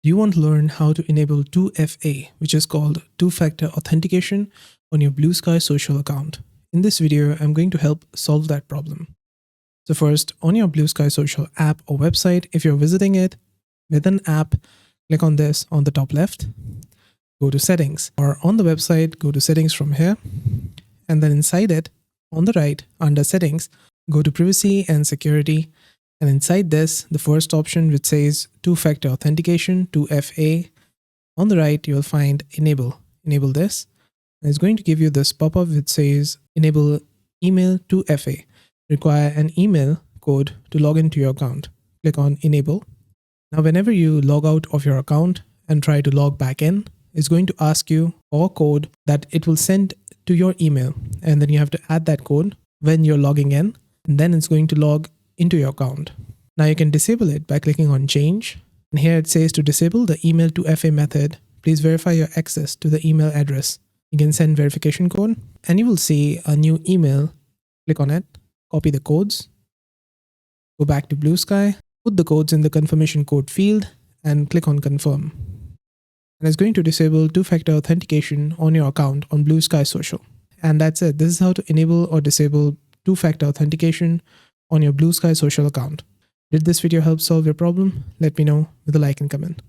Do you want to learn how to enable 2FA, which is called two-factor authentication, on your BlueSky Social account? In this video, I'm going to help solve that problem. So first, on your BlueSky Social app or website, if you're visiting it with an app, click on this on the top left, go to settings, or on the website, go to settings from here, and then inside it, on the right, under settings, go to privacy and security. And inside this, the first option which says two-factor authentication, 2FA, on the right, you'll find enable. Enable this. And it's going to give you this pop-up which says enable email 2FA. Require an email code to log into your account. Click on enable. Now, whenever you log out of your account and try to log back in, it's going to ask you for a code that it will send to your email. And then you have to add that code when you're logging in. And then it's going to log into your account. Now you can disable it by clicking on change. And here it says to disable the email 2FA method, please verify your access to the email address. You can send verification code and you will see a new email. Click on it, copy the codes, go back to BlueSky, put the codes in the confirmation code field and click on confirm. And it's going to disable two-factor authentication on your account on BlueSky Social. And that's it. This is how to enable or disable two-factor authentication on your BlueSky Social account. Did this video help solve your problem? Let me know with a like and comment.